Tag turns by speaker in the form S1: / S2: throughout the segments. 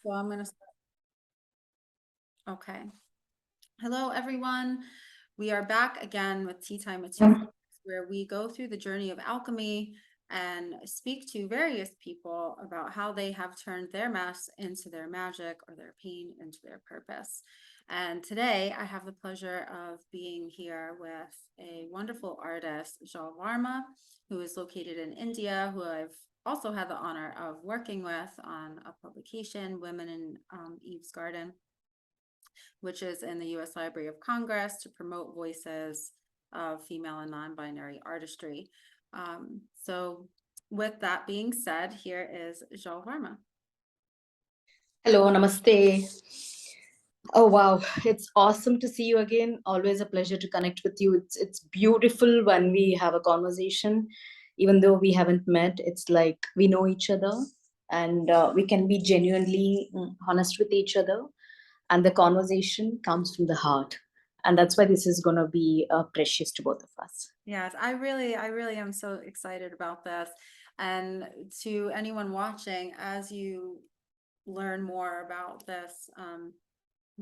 S1: So I'm going to, okay. Hello, everyone. We are back again with Tea Time with 2FEATHERS, where we go through the journey of alchemy and speak to various people about how they have turned their mess into their magic or their pain into their purpose. And today I have the pleasure of being here with a wonderful artist, Jael Varma, who is located in India, who I've also had the honor of working with on a publication, Women in Eve's Garden, which is in the U.S. Library of Congress to promote voices of female and non-binary artistry. So with that being said, here is Jael Varma.
S2: Hello, namaste. Oh wow, it's awesome to see you again. Always a pleasure to connect with you. It's beautiful when we have a conversation, even though we haven't met. It's like we know each other, and we can be genuinely honest with each other, and the conversation comes from the heart, and that's why this is gonna be precious to both of us.
S1: Yes, I really am so excited about this. And to anyone watching, as you learn more about this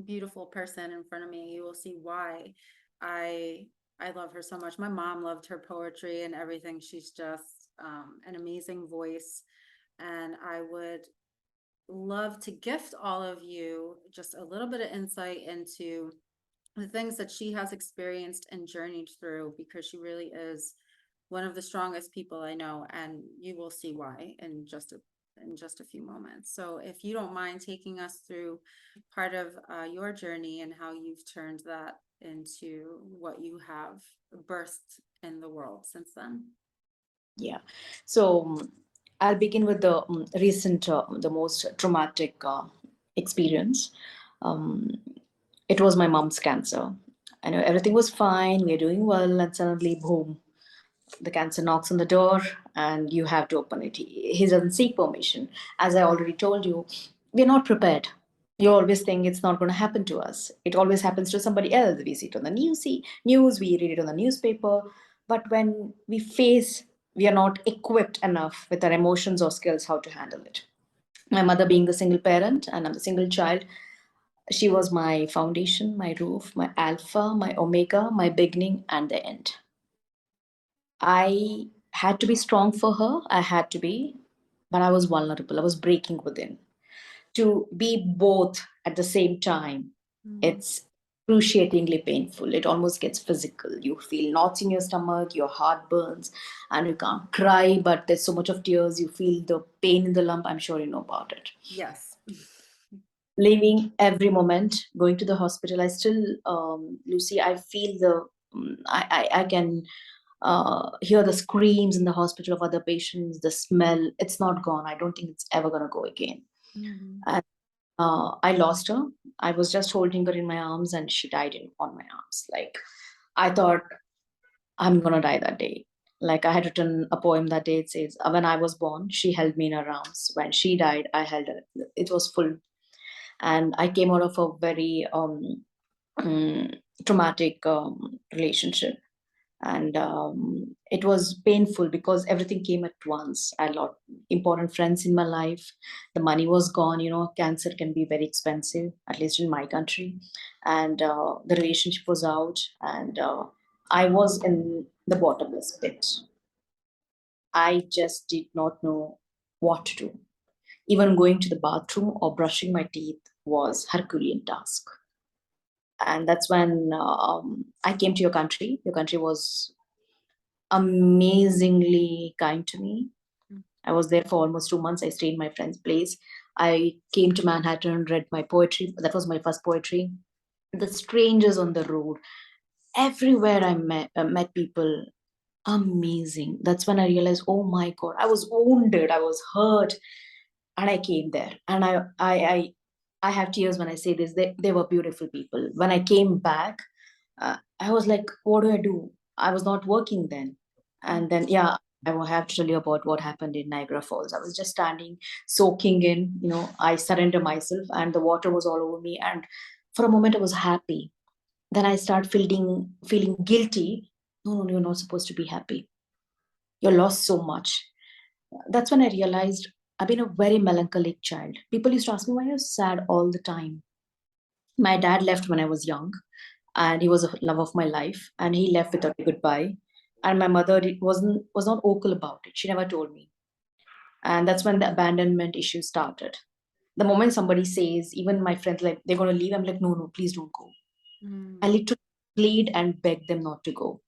S1: beautiful person in front of me, you will see why I love her so much. My mom loved her poetry and everything. She's just an amazing voice, and I would love to gift all of you just a little bit of insight into the things that she has experienced and journeyed through, because she really is one of the strongest people I know, and you will see why in just a few moments. So if you don't mind taking us through part of your journey and how you've turned that into what you have birthed in the world since then.
S2: Yeah. So I'll begin with the recent, the most traumatic experience. Um, it was my mom's cancer. I know everything was fine, we are doing well, and suddenly, boom, the cancer knocks on the door, and you have to open it. He doesn't seek permission. As I already told you, we're not prepared. You always think it's not going to happen to us. It always happens to somebody else. We see it on the news, we read it on the newspaper. But when we face, we are not equipped enough with our emotions or skills how to handle it. My mother being the single parent, and I'm the single child, she was my foundation, my roof, my alpha, my omega, my beginning, and the end. I had to be strong for her. I had to be, but I was vulnerable. I was breaking within. To be both at the same time, it's excruciatingly painful. It almost gets physical. You feel knots in your stomach, your heart burns, and you can't cry, but there's so much of tears. You feel the pain in the lump. I'm sure you know about it.
S1: Yes.
S2: Living every moment, going to the hospital. I still, Lucy, I feel I can hear the screams in the hospital of other patients, the smell. It's not gone. I don't think it's ever going to go again. And I lost her. I was just holding her in my arms, and she died on my arms. Like, I thought I'm going to die that day. Like, I had written a poem that day. It says, when I was born, she held me in her arms. When she died, I held her. It was full. And I came out of a very mm, traumatic relationship, and it was painful because everything came at once. I lost important friends in my life. The money was gone. Cancer can be very expensive, at least in my country. And the relationship was out, and I was in the bottomless pit. I just did not know what to do. Even going to the bathroom or brushing my teeth was Herculean task. And that's when I came to your country. Your country was amazingly kind to me. I was there for almost 2 months. I stayed in my friend's place. I came to Manhattan, read my poetry. That was my first poetry. The strangers on the road, everywhere I met people, amazing. That's when I realized, oh my God, I was wounded, I was hurt, and I came there. And I have tears when I say this. They were beautiful people. When I came back, I was like, what do I do? I was not working then. And then, yeah, I will have to tell you about what happened in Niagara Falls. I was just standing, soaking in, I surrendered myself, and the water was all over me. And for a moment, I was happy. Then I start feeling guilty. No, no, you're not supposed to be happy. You lost so much. That's when I realized I've been a very melancholic child. People used to ask me why you're sad all the time. My dad left when I was young, and he was a love of my life, and he left without a goodbye. And my mother was not vocal about it. She never told me, and that's when the abandonment issue started. The moment somebody says, even my friends, like they're going to leave, I'm like, no, no, please don't go. I
S1: Mm.
S2: literally plead and beg them not to go.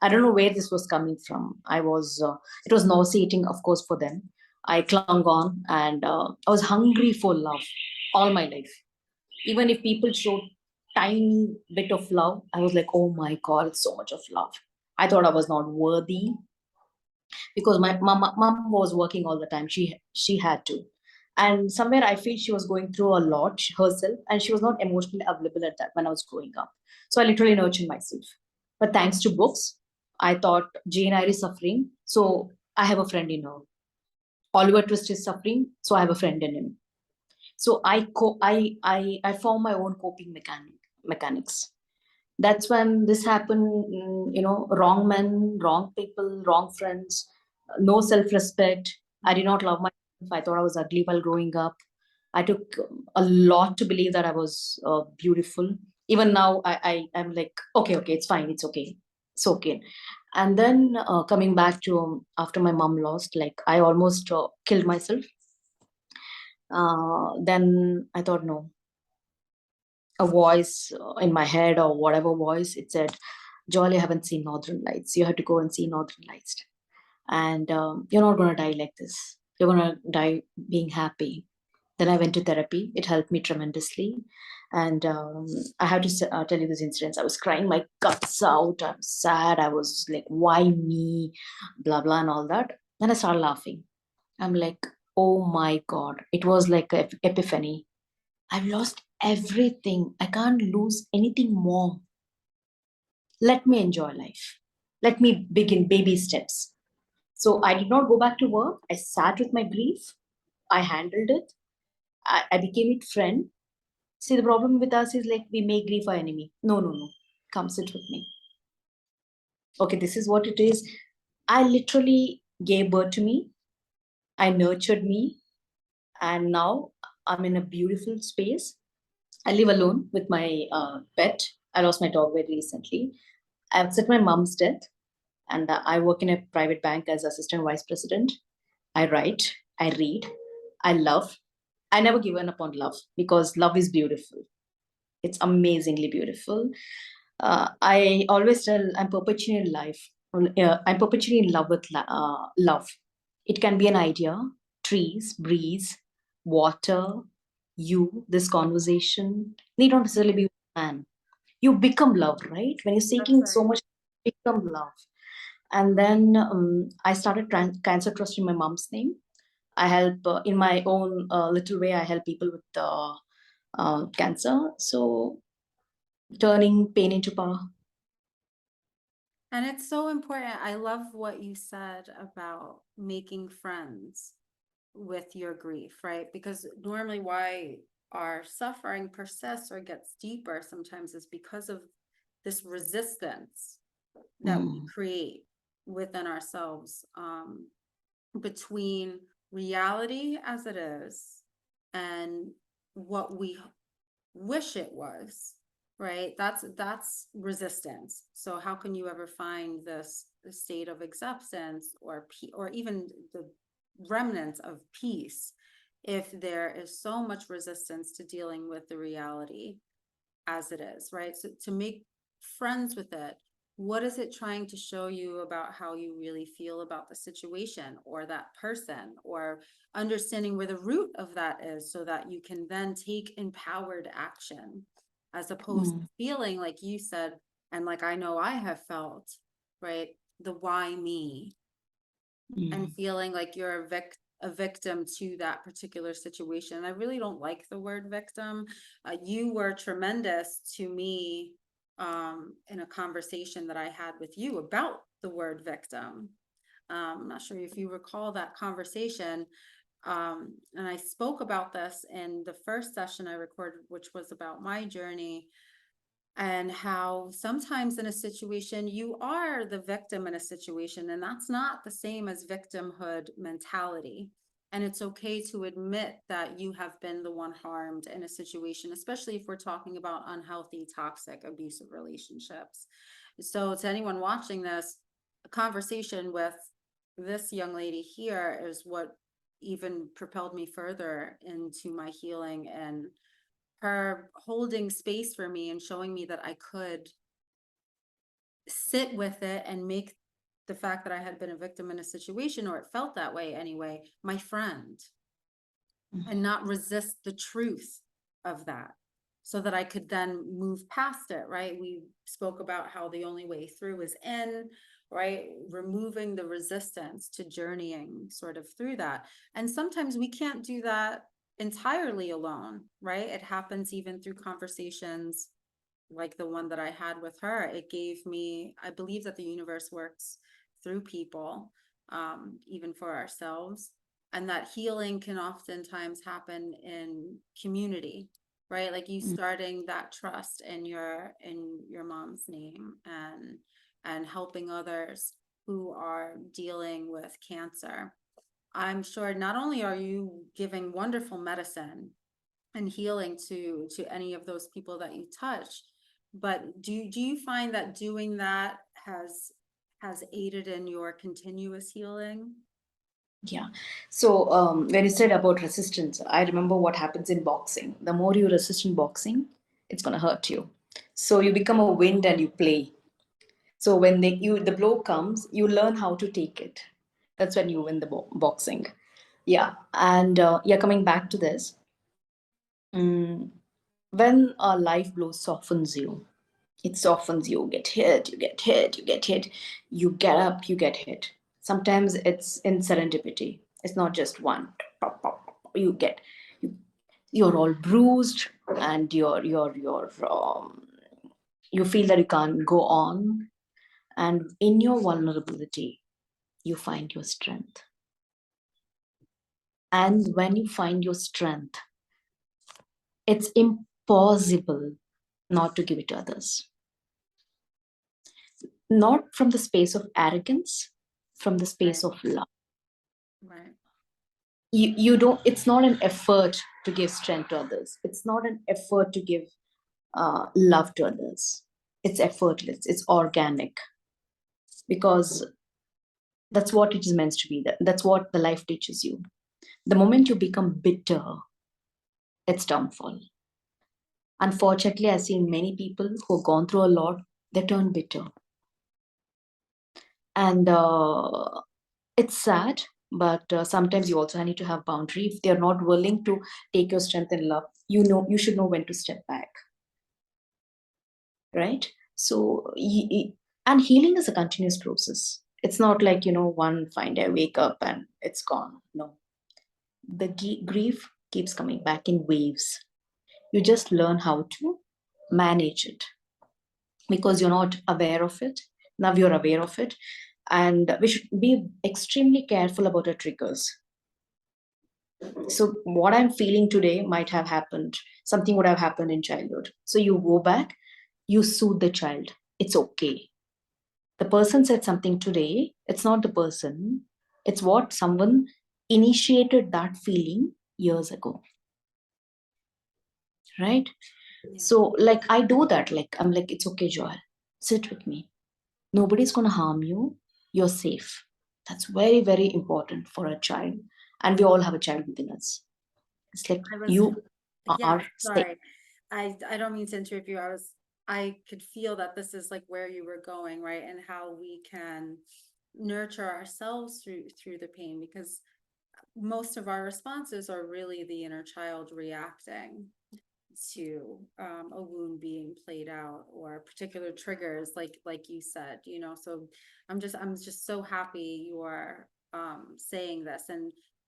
S2: I don't know where this was coming from. It was nauseating, of course, for them. I clung on, and I was hungry for love all my life. Even if people showed tiny bit of love, I was like, oh my God, it's so much of love. I thought I was not worthy because my mom was working all the time. She had to. And somewhere I feel she was going through a lot herself, and she was not emotionally available at that when I was growing up. So I literally nurtured myself. But thanks to books, I thought Jane Eyre is suffering, so I have a friend in her. Oliver Twist is suffering, so I have a friend in him. So I form my own coping mechanics. That's when this happened. Wrong men, wrong people, wrong friends, no self-respect. I did not love myself. I thought I was ugly while growing up. I took a lot to believe that I was beautiful. Even now, I'm like, okay, okay, it's fine, it's okay. And then coming back to after my mom lost, like I almost killed myself. Then I thought, no, a voice in my head or whatever voice, it said, Joel, you haven't seen Northern Lights. You have to go and see Northern Lights. And you're not going to die like this. You're going to die being happy. Then I went to therapy. It helped me tremendously. And I have to tell you this incident. I was crying my guts out. I'm sad. I was like, why me? Blah, blah, and all that. Then I started laughing. I'm like, oh my God. It was like an epiphany. I've lost everything. I can't lose anything more. Let me enjoy life. Let me begin baby steps. So I did not go back to work. I sat with my grief. I handled it. I became its friend. See, the problem with us is like we make grief our enemy. No, no, no. Come sit with me. Okay, this is what it is. I literally gave birth to me. I nurtured me. And now I'm in a beautiful space. I live alone with my pet. I lost my dog very recently. I accept my mom's death, and I work in a private bank as assistant vice president. I write, I read, I love. I never given up on love because love is beautiful. It's amazingly beautiful. I always tell I'm perpetually in life. I'm perpetually in love with love. It can be an idea, trees, breeze, water, you, this conversation. Need not necessarily be a man. You become love, right? When you're
S1: That's
S2: seeking so
S1: right.
S2: much, you become love. And then I started cancer trust in my mom's name. I help in my own little way. I help people with cancer. So turning pain into power.
S1: And it's so important. I love what you said about making friends with your grief, right? Because normally why our suffering persists or gets deeper sometimes is because of this resistance that we
S2: Mm,
S1: create within ourselves, between reality as it is and what we wish it was, right? That's resistance. So how can you ever find this state of acceptance or even the remnants of peace if there is so much resistance to dealing with the reality as it is, right? So to make friends with it, what is it trying to show you about how you really feel about the situation or that person, or understanding where the root of that is so that you can then take empowered action as opposed to
S2: mm,
S1: feeling like you said, and like I know I have felt, right? The why me, and
S2: mm,
S1: feeling like you're a victim to that particular situation. I really don't like the word victim. You were tremendous to me in a conversation that I had with you about the word victim. I'm not sure if you recall that conversation. And I spoke about this in the first session I recorded, which was about my journey and how sometimes in a situation you are the victim in a situation, and that's not the same as victimhood mentality. And it's okay to admit that you have been the one harmed in a situation, especially if we're talking about unhealthy, toxic, abusive relationships. So to anyone watching this, a conversation with this young lady here is what even propelled me further into my healing, and her holding space for me and showing me that I could sit with it and make the fact that I had been a victim in a situation, or it felt that way anyway, my friend, and not resist the truth of that, so that I could then move past it, right? We spoke about how the only way through is in, right? Removing the resistance to journeying sort of through that. And sometimes we can't do that entirely alone, right? It happens even through conversations like the one that I had with her. It gave me, I believe that the universe works through people, even for ourselves, and that healing can oftentimes happen in community, right? Like you starting that trust in your mom's name, and helping others who are dealing with cancer. I'm sure not only are you giving wonderful medicine and healing to any of those people that you touch, but do you find that doing that has aided in your continuous healing?
S2: Yeah. So when you said about resistance, I remember what happens in boxing. The more you resist in boxing, it's gonna hurt you. So you become a wind and you play. So when the blow comes, you learn how to take it. That's when you win the boxing. Yeah. And yeah, coming back to this, when a life blow softens you, it softens you, get hit, you get hit, you get hit, you get up, you get hit. Sometimes it's in serendipity. It's not just one. Pop, pop, pop, you get you, you're all bruised, and you feel that you can't go on. And in your vulnerability, you find your strength. And when you find your strength, it's impossible not to give it to others. Not from the space of arrogance, from the space
S1: Right.
S2: of love.
S1: Right.
S2: You don't, it's not an effort to give strength to others. It's not an effort to give love to others. It's effortless, it's organic, because that's what it is meant to be. That's what the life teaches you. The moment you become bitter, it's downfall. Unfortunately, I've seen many people who have gone through a lot, they turn bitter. And it's sad, but sometimes you also need to have boundary. If they're not willing to take your strength and love, you should know when to step back, right? So and healing is a continuous process. It's not like, one fine day I wake up and it's gone. No, the grief keeps coming back in waves. You just learn how to manage it, because you're not aware of it. Now you're aware of it, and we should be extremely careful about our triggers. So what I'm feeling today might have happened, something would have happened in childhood. So you go back, you soothe the child. It's okay. The person said something today, it's not the person, it's what someone initiated that feeling years ago, right?
S1: Yeah.
S2: So like I do that, like I'm like, it's okay, Joel, sit with me. Nobody's going to harm you. You're safe. That's very, very important for a child. And we all have a child within us. It's like
S1: I was,
S2: you
S1: yeah,
S2: are safe.
S1: sorry. I don't mean to interrupt you. I could feel that this is like where you were going, right? And how we can nurture ourselves through the pain, because most of our responses are really the inner child reacting to a wound being played out, or particular triggers, like you said, so I'm just so happy you are saying this,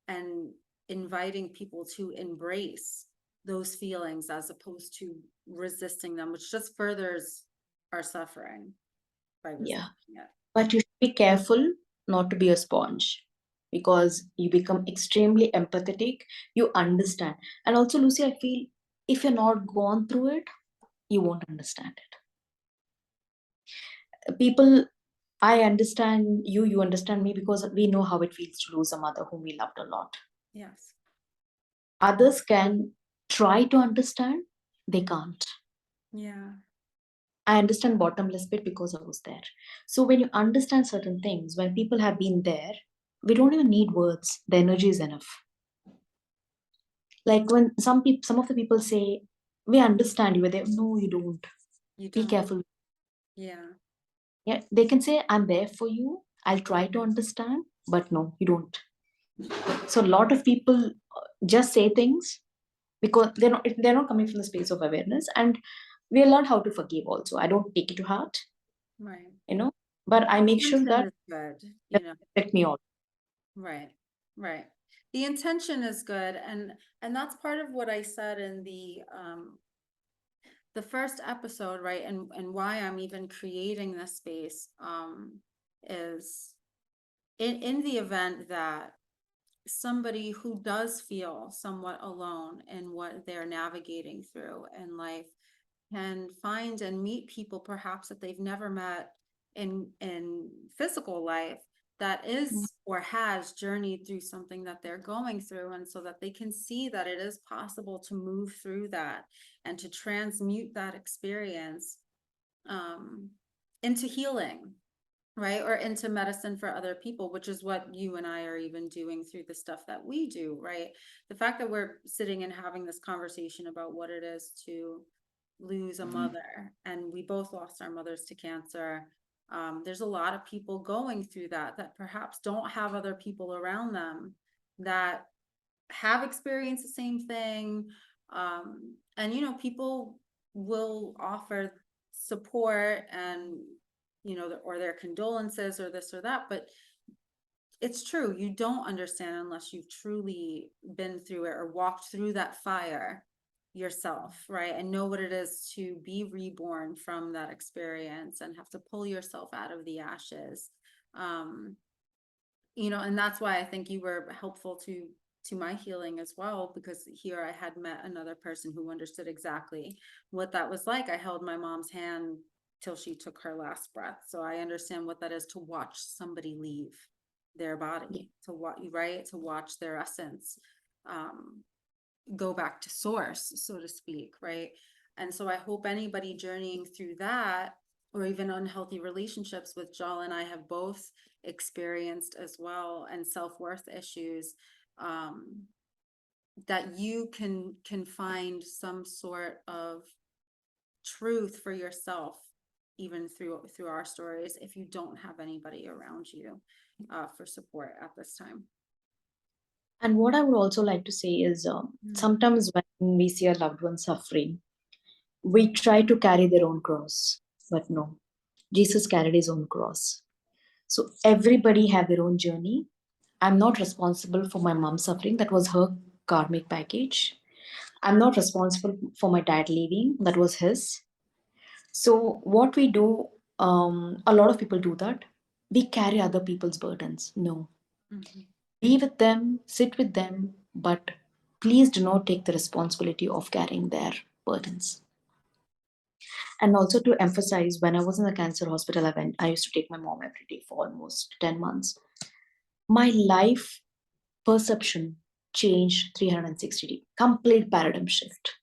S1: and inviting people to embrace those feelings as opposed to resisting them, which just furthers our suffering by
S2: Yeah.
S1: resisting it.
S2: But you should be careful not to be a sponge, because you become extremely empathetic. You understand. And also, Lucy, I feel if you're not gone through it, you won't understand it. People, I understand you, you understand me, because we know how it feels to lose a mother whom we loved a lot.
S1: Yes.
S2: Others can try to understand, they can't.
S1: Yeah.
S2: I understand bottomless pit because I was there. So when you understand certain things, when people have been there, we don't even need words. The energy is enough. Like when some of the people say, "We understand you," they no, you don't.
S1: You
S2: Be
S1: don't.
S2: careful.
S1: Yeah.
S2: Yeah, they can say, "I'm there for you. I'll try to understand," but no, you don't. So a lot of people just say things because they're not coming from the space of awareness, and we learn how to forgive. Also, I don't take it to heart,
S1: Right.
S2: but I make sure
S1: Intention
S2: that
S1: is good,
S2: that
S1: you know.
S2: affect me all.
S1: Right. Right. The intention is good, and that's part of what I said in the first episode, right? And why I'm even creating this space is in the event that somebody who does feel somewhat alone in what they're navigating through in life can find and meet people perhaps that they've never met in physical life that is or has journeyed through something that they're going through, and so that they can see that it is possible to move through that and to transmute that experience um, into healing, right? Or into medicine for other people, which is what you and I are even doing through the stuff that we do, right? The fact that we're sitting and having this conversation about what it is to lose a mother, and we both lost our mothers to cancer. There's a lot of people going through that perhaps don't have other people around them that have experienced the same thing. And people will offer support and or their condolences or this or that, but it's true, you don't understand unless you've truly been through it or walked through that fire yourself, right? And know what it is to be reborn from that experience and have to pull yourself out of the ashes. um and that's why I think you were helpful to my healing as well, because here I had met another person who understood exactly what that was like. I held my mom's hand till she took her last breath, so I understand what that is to watch somebody leave their
S2: Yeah.
S1: body, to watch, right, to watch their essence um go back to source, so to speak, right? And so I hope anybody journeying through that, or even unhealthy relationships, with Jael and I have both experienced as well, and self-worth issues, um, that you can find some sort of truth for yourself, even through our stories, if you don't have anybody around you for support at this time.
S2: And what I would also like to say is sometimes when we see a loved one suffering, we try to carry their own cross, but no, Jesus carried his own cross. So everybody have their own journey. I'm not responsible for my mom suffering. That was her karmic package. I'm not responsible for my dad leaving. That was his. So what we do, a lot of people do that. We carry other people's burdens. No,
S1: Mhm.
S2: be with them, sit with them, but please do not take the responsibility of carrying their burdens. And also to emphasize, when I was in the cancer hospital, I used to take my mom every day for almost 10 months. My life perception changed 360 degree, complete paradigm shift.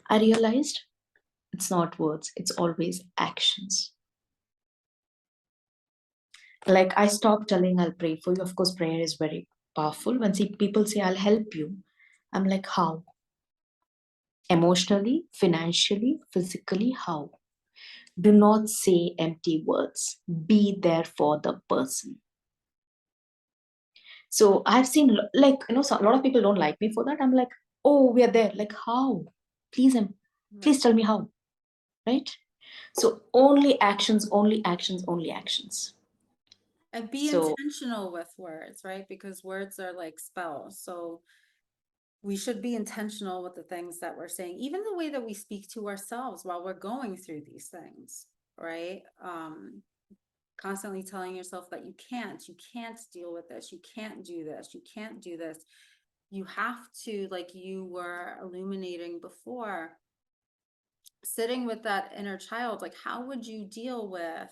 S2: I realized it's not words, it's always actions. Like I stopped telling I'll pray for you. Of course, prayer is very powerful. When people say I'll help you, I'm like, how? Emotionally, financially, physically, how? Do not say empty words. Be there for the person. So I've seen a lot of people don't like me for that. I'm like, oh, we are there. Like how? Please, please
S1: Right.
S2: tell me how. Right? So only actions, only actions, only actions.
S1: And be
S2: So
S1: intentional with words, right? Because words are like spells. So we should be intentional with the things that we're saying, even the way that we speak to ourselves while we're going through these things, right? Constantly telling yourself that you can't deal with this, you can't do this, you can't do this. You have to, like you were illuminating before, sitting with that inner child, like how would you deal with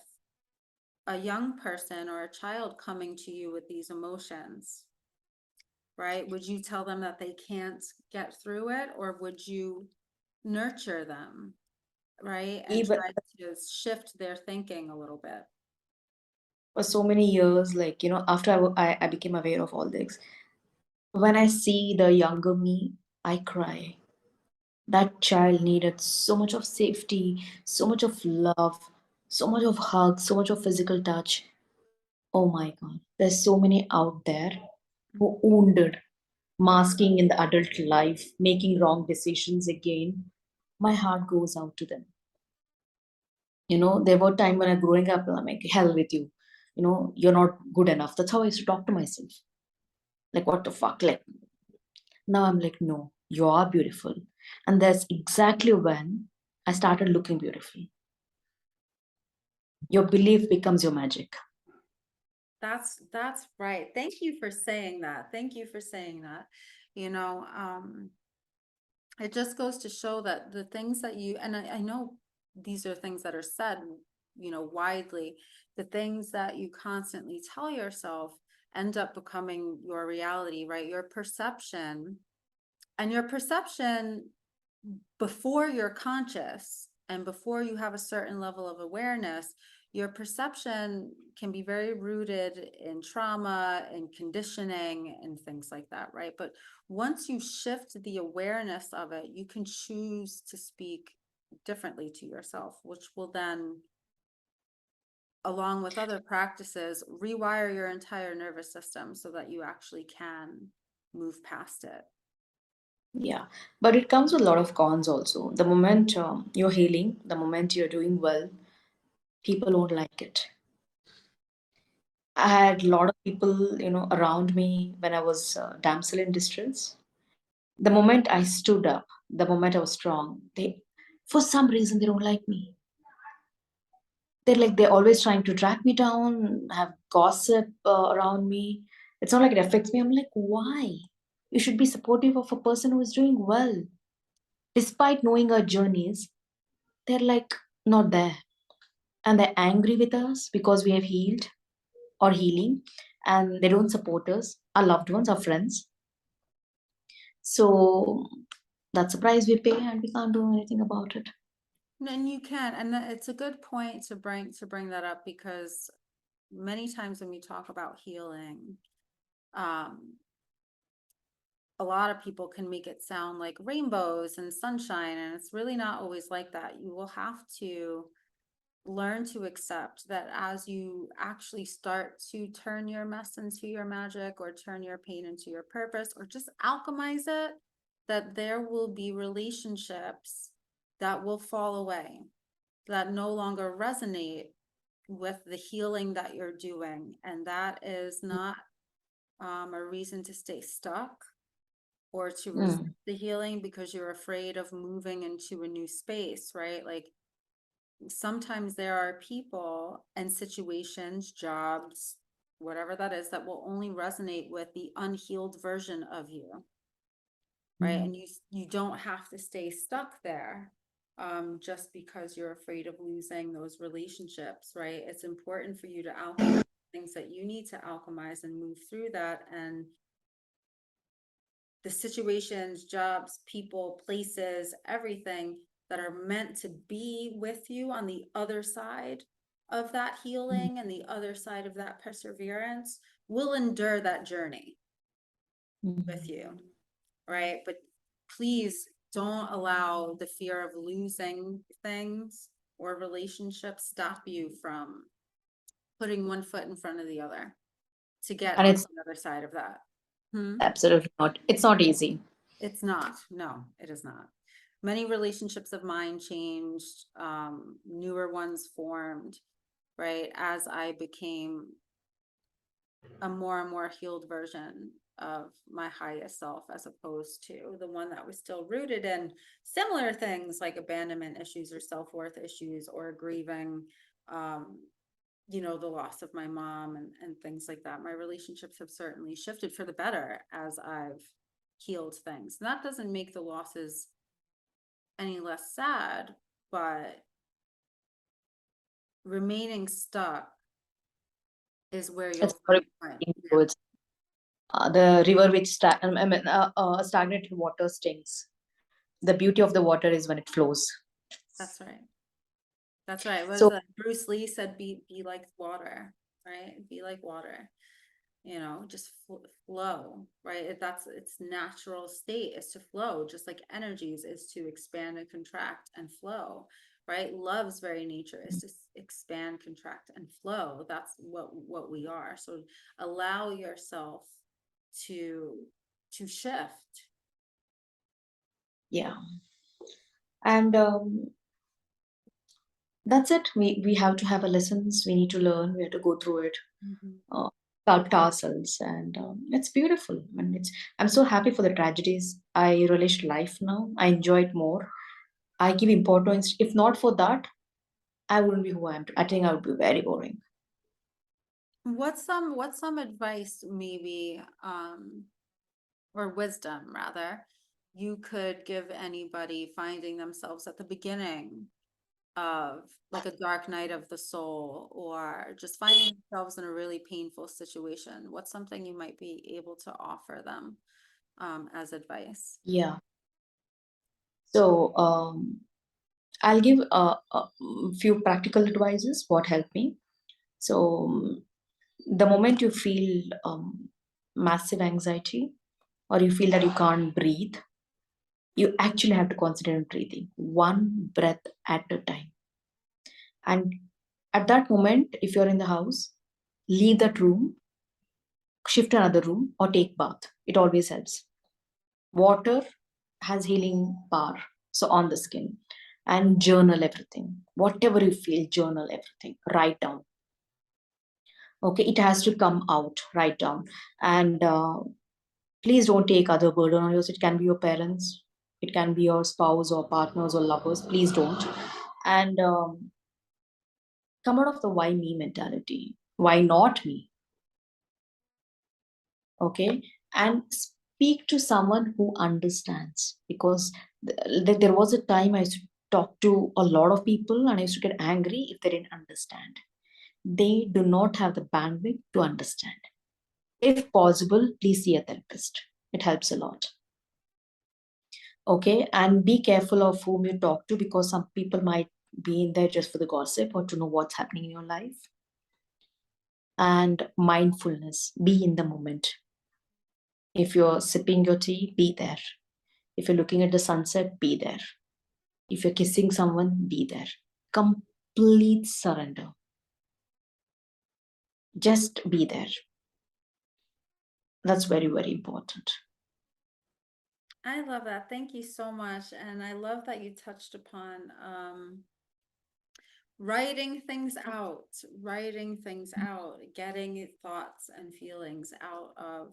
S1: a young person or a child coming to you with these emotions? right? Would you tell them that they can't get through it, or would you nurture them, right? And
S2: Even
S1: try to shift their thinking a little bit.
S2: for so many years, like, after I became aware of all this, when I see the younger me, I cry. That child needed so much of safety, so much of love, so much of hugs, so much of physical touch. Oh my God. There's so many out there who wounded, masking in the adult life, making wrong decisions again. My heart goes out to them. There were time when I growing up, I'm like, hell with you. You're not good enough. That's how I used to talk to myself. Like, what the fuck? Like, now I'm like, no, you are beautiful. And that's exactly when I started looking beautiful. Your belief becomes your magic.
S1: That's right. Thank you for saying that. Thank you for saying that. You know, it just goes to show that the things that you, and I know these are things that are said, widely, the things that you constantly tell yourself end up becoming your reality, right? Your perception, and your perception before you're conscious and before you have a certain level of awareness, your perception can be very rooted in trauma and conditioning and things like that, right? But once you shift the awareness of it, you can choose to speak differently to yourself, which will then, along with other practices, rewire your entire nervous system so that you actually can move past it.
S2: Yeah. But it comes with a lot of cons also. The moment you're healing, the moment you're doing well, people won't like it. I had a lot of people, around me when I was damsel in distress. The moment I stood up, the moment I was strong, for some reason, they don't like me. They're always trying to drag me down, have gossip around me. It's not like it affects me. I'm like, why? You should be supportive of a person who is doing well. Despite knowing our journeys, they're like not there. And they're angry with us because we have healed or healing, and they don't support us, our loved ones, our friends. So that's a price we pay, and we can't do anything about it.
S1: And you can, and it's a good point to bring that up, because many times when we talk about healing, um, a lot of people can make it sound like rainbows and sunshine, and it's really not always like that. You will have to learn to accept that as you actually start to turn your mess into your magic, or turn your pain into your purpose, or just alchemize it, that there will be relationships that will fall away, that no longer resonate with the healing that you're doing. And that is not a reason to stay stuck or to resist
S2: Mm,
S1: the healing because you're afraid of moving into a new space, right? Like, sometimes there are people and situations, jobs, whatever that is, that will only resonate with the unhealed version of you, right?
S2: mm,
S1: And you don't have to stay stuck there, just because you're afraid of losing those relationships, right? It's important for you to alchemize things that you need to alchemize and move through that. And the situations, jobs, people, places, everything that are meant to be with you on the other side of that
S2: mm,
S1: healing and the other side of that perseverance will endure that journey with
S2: mm.
S1: you, right? But please don't allow the fear of losing things or relationships stop you from putting one foot in front of the other to get
S2: And
S1: onto
S2: it's
S1: the other side of that. Hmm?
S2: absolutely not. It's not easy.
S1: It's not. No, it is not. Many relationships of mine changed, newer ones formed, right? As I became a more and more healed version of my highest self, as opposed to the one that was still rooted in similar things like abandonment issues or self-worth issues, or grieving, um, the loss of my mom and things like that. My relationships have certainly shifted for the better as I've healed things. And that doesn't make the losses any less sad, but remaining stuck is where
S2: It's
S1: you'll
S2: horrible
S1: find
S2: thing to
S1: yeah,
S2: do. The river which stagnated water stings. The beauty of the water is when it flows.
S1: That's right. That's right. What was
S2: So
S1: that? Bruce Lee said, be like water, right? Be like water. You know, just flow, right? That's its natural state is to flow, just like energies is to expand and contract and flow, right? Love's very nature is to expand, contract, and flow. That's what we are. So allow yourself to shift.
S2: yeah, and that's it. We have to have a lessons. We need to learn. We have to go through it. Uh, Sculpt ourselves, and it's beautiful. And I'm so happy for the tragedies. I relish life now. I enjoy it more. I give importance. If not for that, I wouldn't be who I am. I think I would be very boring.
S1: What's some advice maybe or wisdom rather you could give anybody finding themselves at the beginning of like a dark night of the soul or just finding themselves in a really painful situation? What's something you might be able to offer them as advice?
S2: Yeah. So I'll give a few practical advices. What helped me. So the moment you feel massive anxiety or you feel that you can't breathe, you actually have to concentrate on breathing one breath at a time. And at that moment, if you're in the house, leave that room, shift to another room, or take bath. It always helps. Water has healing power, so on the skin. And journal everything. Whatever you feel, journal everything. Write down. Okay, it has to come out. Write down. And please don't take other burden on yours. It can be your parents, it can be your spouse or partners or lovers. Please don't. And come out of the why me mentality. Why not me? Okay, and speak to someone who understands, because there was a time I used to talk to a lot of people and I used to get angry if they didn't understand. They do not have the bandwidth to understand. If possible, please see a therapist. It helps a lot. Okay, and be careful of whom you talk to, because some people might be in there just for the gossip or to know what's happening in your life. And mindfulness, be in the moment. If you're sipping your tea, be there. If you're looking at the sunset, be there. If you're kissing someone, be there. Complete surrender. Just be there. That's very, very important.
S1: I love that. Thank you so much. And I love that you touched upon writing things out, getting thoughts and feelings out of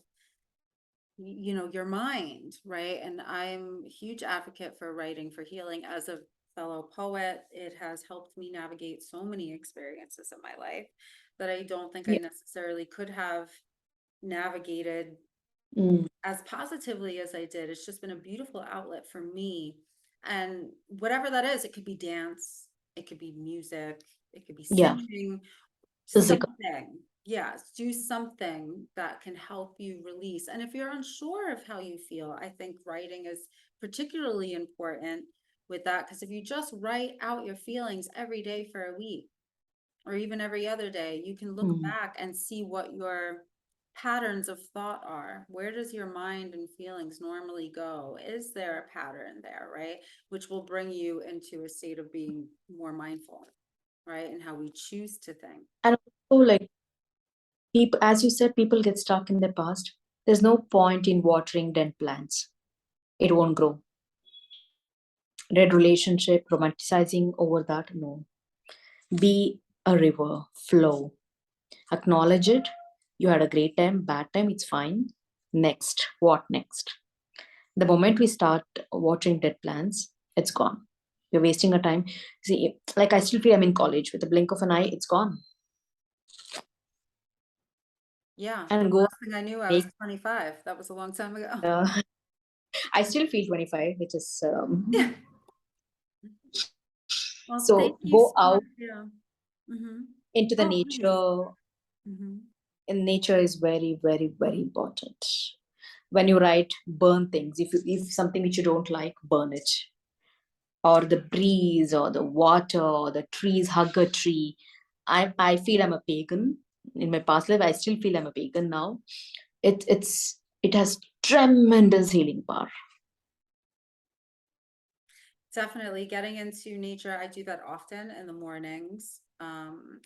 S1: your mind, right? And I'm a huge advocate for writing for healing. As a fellow poet, it has helped me navigate so many experiences in my life that I don't think I
S2: Yeah.
S1: necessarily could have navigated
S2: Mm.
S1: as positively as I did. It's just been a beautiful outlet for me. And whatever that is, it could be dance, it could be music, it could be
S2: Yeah.
S1: singing,
S2: Physical.
S1: something. Yes, do something that can help you release. And if you're unsure of how you feel, I think writing is particularly important with that, because if you just write out your feelings every day for a week or even every other day, you can look
S2: Mm.
S1: back and see what your patterns of thought are. Where does your mind and feelings normally go? Is there a pattern there, right? Which will bring you into a state of being more mindful, right? And how we choose to think.
S2: And also, like, people, as you said, people get stuck in the past. There's no point in watering dead plants. It won't grow. Dead relationship, romanticizing over that, no. Be a river, flow. Acknowledge it. You had a great time, bad time, it's fine. Next, what next? The moment we start watching dead plants, it's gone. We're wasting our time. See, like I still feel I'm in college. With the blink of an eye, it's gone.
S1: Yeah, the
S2: And go
S1: last thing I knew, I was
S2: make.
S1: 25. That was a long time ago.
S2: I still feel 25, which is
S1: Yeah. Well, thank
S2: so
S1: you
S2: go
S1: so much.
S2: out
S1: Yeah. Mm-hmm.
S2: into the
S1: Oh, please.
S2: nature,
S1: Mm-hmm.
S2: in nature is very, very, very important. When you write, burn things. If something which you don't like, burn it. Or the breeze, or the water, or the trees, hug a tree. I feel I'm a pagan. In my past life, I still feel I'm a pagan now. It has tremendous healing power.
S1: Definitely getting into nature. I do that often in the mornings,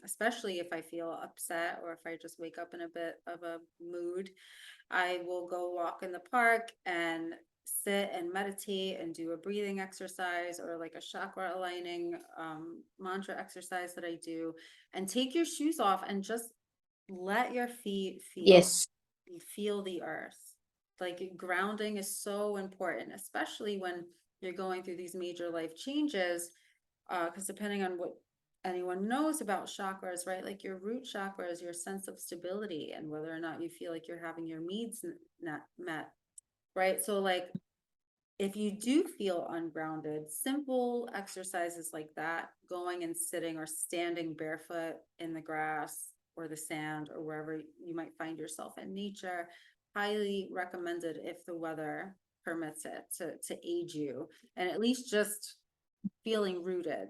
S1: especially if I feel upset or if I just wake up in a bit of a mood. I will go walk in the park and sit and meditate and do a breathing exercise or like a chakra aligning mantra exercise that I do, and take your shoes off and just let your feet
S2: Yes.
S1: feel the earth. Like grounding is so important, especially when you're going through these major life changes. Because depending on what anyone knows about chakras, right? Like your root chakra is your sense of stability and whether or not you feel like you're having your needs not met, right? So like if you do feel ungrounded, simple exercises like that, going and sitting or standing barefoot in the grass or the sand or wherever you might find yourself in nature, highly recommended if the weather permits it to aid you and at least just feeling rooted.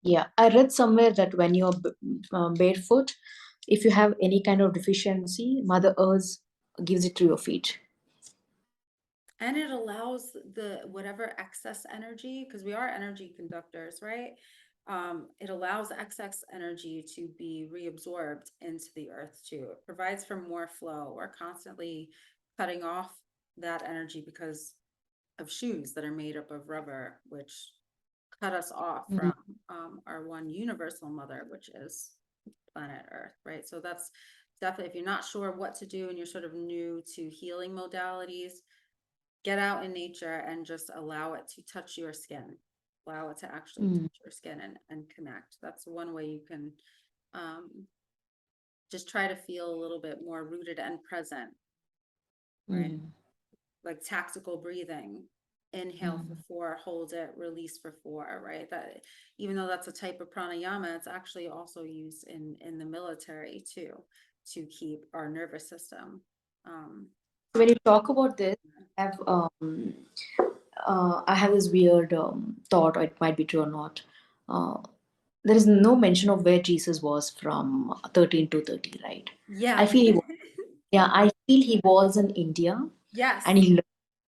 S2: Yeah, I read somewhere that when you're barefoot, if you have any kind of deficiency, Mother Earth gives it to your feet.
S1: And it allows the whatever excess energy, because we are energy conductors, right? It allows excess energy to be reabsorbed into the earth too. It provides for more flow. We're constantly cutting off that energy because of shoes that are made up of rubber, which cut us off
S2: Mm,
S1: from our one universal mother, which is planet Earth, right? So that's definitely, if you're not sure what to do and you're sort of new to healing modalities, get out in nature and just allow it to touch your skin, allow it to actually
S2: mm,
S1: touch your skin and connect. That's one way you can just try to feel a little bit more rooted and present, right?
S2: mm,
S1: Like tactical breathing. Inhale for
S2: mm.
S1: 4, hold it, release for 4, right? That even though that's a type of pranayama, it's actually also used in the military too, to keep our nervous system
S2: When
S1: op-
S2: you talk about this, I have this weird thought, or it might be true or not. Uh, there is no mention of where Jesus was from 13 to 30, right? I
S1: yeah.
S2: feel he was, yeah, I feel he was in India and
S1: Yes,
S2: he learned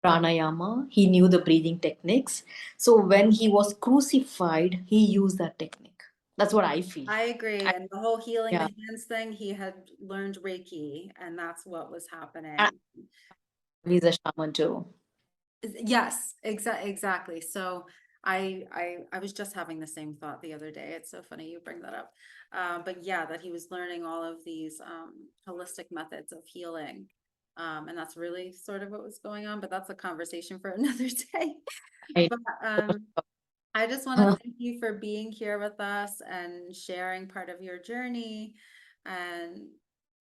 S2: pranayama. He knew the breathing techniques. So when he was crucified, he used that technique. That's what I feel.
S1: I agree.
S2: I,
S1: And the whole healing the
S2: yeah,
S1: hands thing, he had learned Reiki, and that's what was
S2: and
S1: happening.
S2: he's a shaman too.
S1: Yes, exactly. So I was just having the same thought the other day. It's so funny you bring that up. But yeah, that he was learning all of these holistic methods of healing. And that's really sort of what was going on, but that's a conversation for another day.
S2: Right.
S1: But I just want to thank you for being here with us and sharing part of your journey and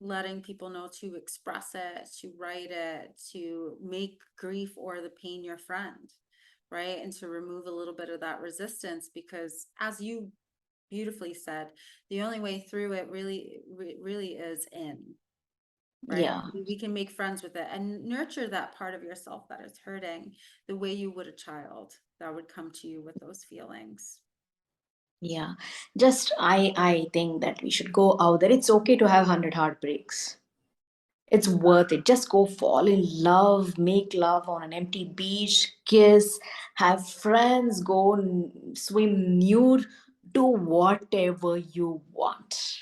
S1: letting people know to express it, to write it, to make grief or the pain your friend, right? And to remove a little bit of that resistance because as you beautifully said, the only way through it really is in, right?
S2: Yeah.
S1: We can make friends with it and nurture that part of yourself that is hurting the way you would a child that would come to you with those feelings.
S2: Yeah. Just I think that we should go out there. It's okay to have 100 heartbreaks. It's worth it. Just go fall in love, make love on an empty beach, kiss, have friends, go swim nude, do whatever you want.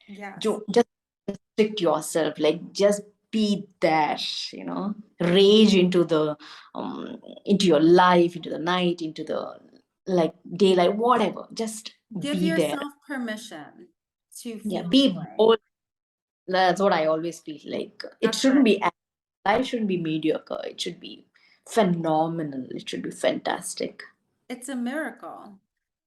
S1: Yes.
S2: Just restrict yourself, like just be there, rage into your life, into the night, into the like daylight, whatever. Just
S1: Give
S2: be there.
S1: yourself permission to
S2: Yeah,
S1: feel
S2: be
S1: joy.
S2: bold. That's what I always feel like. It
S1: That's
S2: shouldn't
S1: right.
S2: be life shouldn't be mediocre. It should be phenomenal. It should be fantastic.
S1: It's a miracle,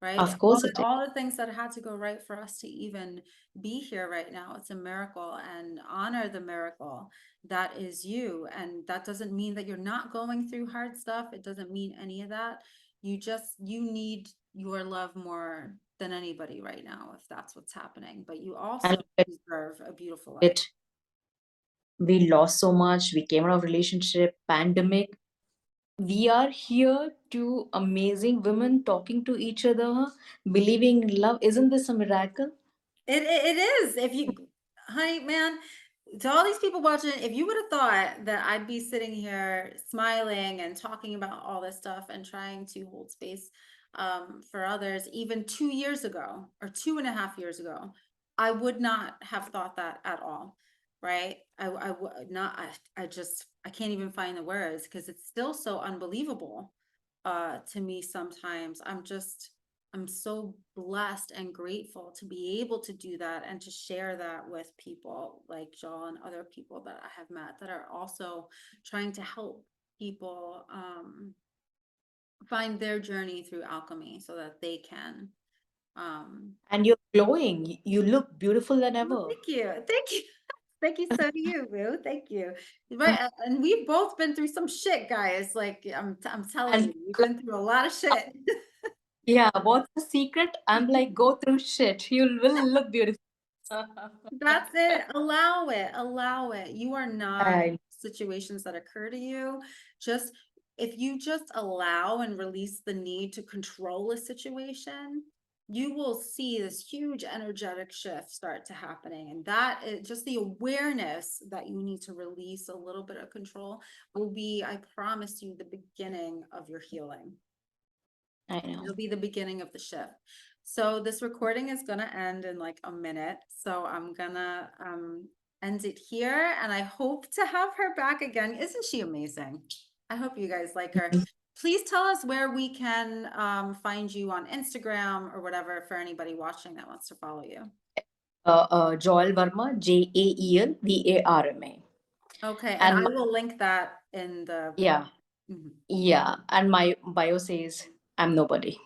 S1: right?
S2: Of course it is.
S1: All the things that had to go right for us to even be here right now, it's a miracle, and honor the miracle that is you. And that doesn't mean that you're not going through hard stuff. It doesn't mean any of that. you need your love more than anybody right now, if that's what's happening, but you also
S2: And look
S1: deserve a beautiful
S2: at
S1: life.
S2: it, we lost so much. We came out of relationship, pandemic. We are here, two amazing women talking to each other, believing in love. Isn't this a miracle?
S1: It is. If you, honey, man, to all these people watching, if you would have thought that I'd be sitting here smiling and talking about all this stuff and trying to hold space for others, even 2 years ago or 2.5 years ago, I would not have thought that at all. Right? I would not. I just I can't even find the words because it's still so unbelievable to me sometimes. I'm so blessed and grateful to be able to do that and to share that with people like Joel and other people that I have met that are also trying to help people find their journey through alchemy so that they can.
S2: And you're glowing. You look beautiful than
S1: Well,
S2: ever.
S1: thank you. Thank you. Thank you. So do you, Boo. Thank you. Right. And we've both been through some shit, guys. Like I'm telling
S2: And
S1: you, we've been through a lot of shit.
S2: yeah, what's the secret? I'm like, go through shit. You will look beautiful.
S1: That's it. Allow it. Allow it. You are not
S2: I
S1: situations that occur to you. Just if you just allow and release the need to control a situation, you will see this huge energetic shift start to happening. And that is just the awareness that you need to release a little bit of control will be, I promise you, the beginning of your healing. It'll
S2: know.
S1: be the beginning of the shift. So this recording is gonna end in like a minute. So I'm gonna end it here and I hope to have her back again. Isn't she amazing? I hope you guys like her. Please tell us where we can find you on Instagram or whatever for anybody watching that wants to follow you.
S2: Jael Varma, JaelVarma.
S1: Okay, and
S2: And
S1: I will link that in the
S2: yeah,
S1: Mhm.
S2: yeah. And my bio says, I'm nobody.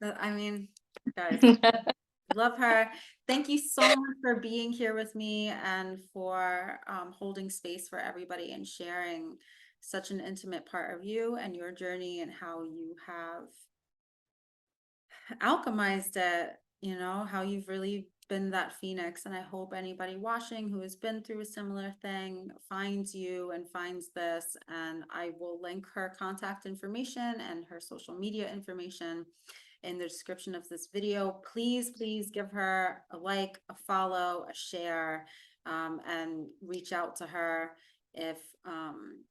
S1: I mean, guys. Love her. Thank you so much for being here with me and for holding space for everybody and sharing such an intimate part of you and your journey and how you have alchemized it, how you've really been that phoenix. And I hope anybody watching who has been through a similar thing finds you and finds this. And I will link her contact information and her social media information in the description of this video. Please, please give her a like, a follow, a share, and reach out to her if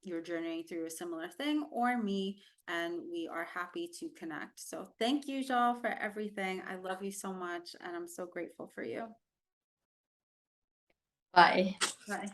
S1: you're journeying through a similar thing or me, and we are happy to connect. So thank you, Joel, for everything. I love you so much, and I'm so grateful for you.
S2: Bye.
S1: Bye.